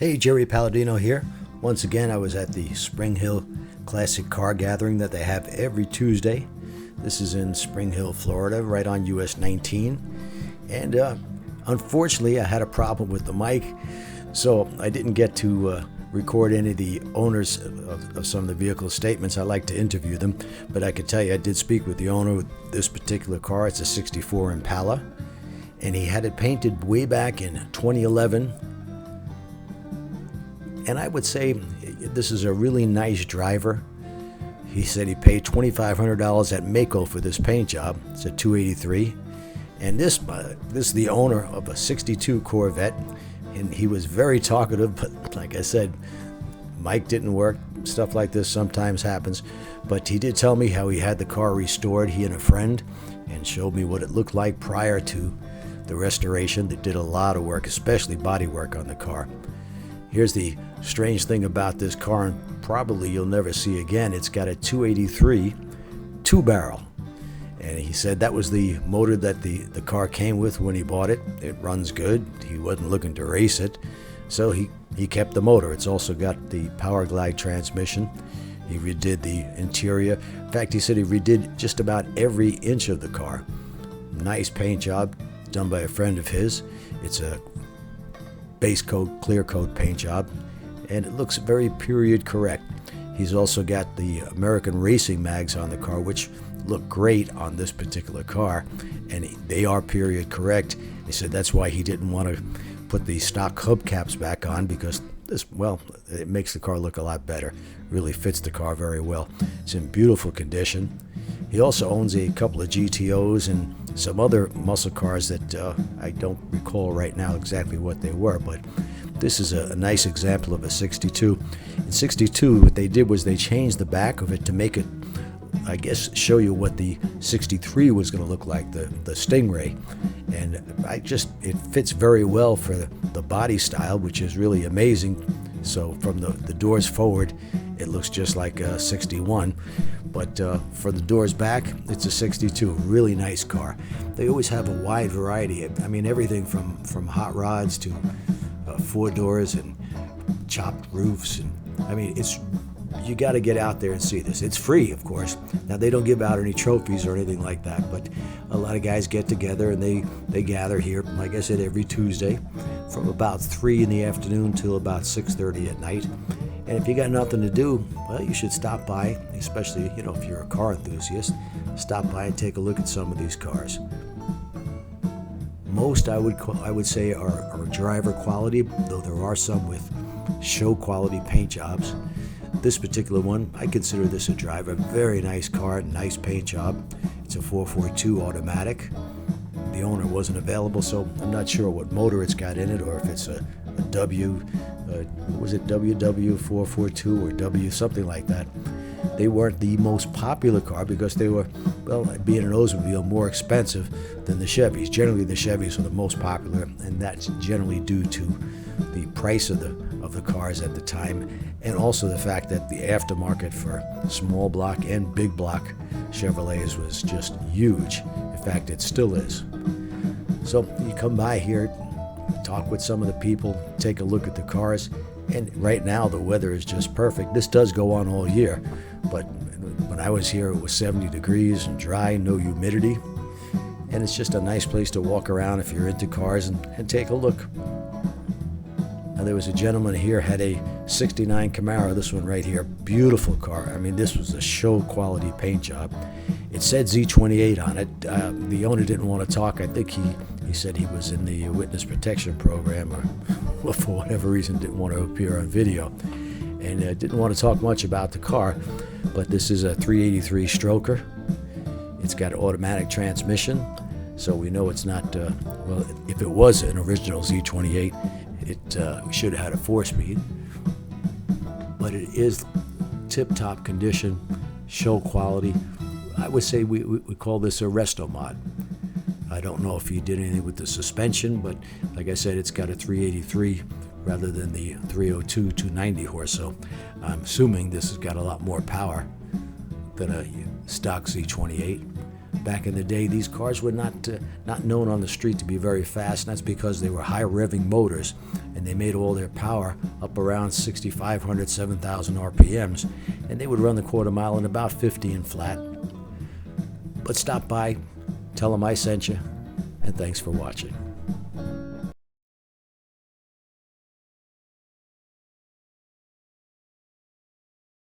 Hey, Jerry Palladino here. Once again, I was at the Spring Hill Classic Car Gathering that they have every Tuesday. This is in Spring Hill, Florida, right on US 19. And unfortunately, I had a problem with the mic, so I didn't get to record any of the owners of some of the vehicle statements. I like to interview them, but I can tell you I did speak with the owner of this particular car. It's a 64 Impala, and he had it painted way back in 2011. And I would say this is a really nice driver. He said he paid $2,500 at Maaco for this paint job. It's a 283. And this is the owner of a 62 Corvette. And he was very talkative, but like I said, mic didn't work. Stuff like this sometimes happens. But he did tell me how he had the car restored, he and a friend, and showed me what it looked like prior to the restoration. They did a lot of work, especially body work on the car. Here's the strange thing about this car, and probably you'll never see again. It's got a 283 two-barrel. And he said that was the motor that the car came with when he bought it. It runs good. He wasn't looking to race it, so he kept the motor. It's also got the Power Glide transmission. He redid the interior. In fact, he said he redid just about every inch of the car. Nice paint job done by a friend of his. It's a base coat, clear coat paint job, and it looks very period correct. He's also got the American Racing mags on the car, which look great on this particular car, and they are period correct. He said that's why he didn't want to put the stock hubcaps back on, because this, well, it makes the car look a lot better. Really fits the car very well. It's in beautiful condition. He also owns a couple of GTOs and some other muscle cars that I don't recall right now exactly what they were, but this is a nice example of a 62. In 62, what they did was they changed the back of it to make it, I guess, show you what the 63 was going to look like, the Stingray. And it fits very well for the body style, which is really amazing. So from the doors forward, it looks just like a 61. But for the doors back, it's a 62. Really nice car. They always have a wide variety. I mean, everything from hot rods to four doors and chopped roofs. And I mean, you got to get out there and see this. It's free, of course. Now, they don't give out any trophies or anything like that, but a lot of guys get together and they gather here, like I said, every Tuesday from about 3 in the afternoon till about 6:30 at night. And if you got nothing to do, well, you should stop by, especially, if you're a car enthusiast. Stop by and take a look at some of these cars. Most, I would say, are driver quality, though there are some with show quality paint jobs. This particular one, I consider this a driver. Very nice car, nice paint job. It's a 442 automatic. The owner wasn't available, so I'm not sure what motor it's got in it, or if it's a WW442 or W, something like that. They weren't the most popular car because they were, well, being an Oldsmobile, more expensive than the Chevys. Generally, the Chevys are the most popular, and that's generally due to the price of the cars at the time, and also the fact that the aftermarket for small block and big block Chevrolets was just huge. In fact, it still is. So you come by here, talk with some of the people, take a look at the cars, and right now the weather is just perfect. This does go on all year, but when I was here it was 70 degrees and dry, no humidity, and it's just a nice place to walk around if you're into cars and take a look. Now, there was a gentleman here had a 69 Camaro, this one right here, beautiful car. I mean, this was a show quality paint job. It said Z28 on it. The owner didn't want to talk. I think he said he was in the witness protection program, or for whatever reason didn't want to appear on video, and didn't want to talk much about the car. But this is a 383 stroker. It's got an automatic transmission, so we know it's not, well, if it was an original Z28, it should have had a 4-speed, but it is tip-top condition, show quality. I would say we call this a resto mod. I don't know if he did anything with the suspension, but like I said, it's got a 383 rather than the 302 290 horse, so I'm assuming this has got a lot more power than a stock Z28. Back in the day, these cars were not known on the street to be very fast, and that's because they were high revving motors, and they made all their power up around 6,500, 7,000 RPMs, and they would run the quarter mile in about 50 and flat. But stop by, tell them I sent you, and thanks for watching.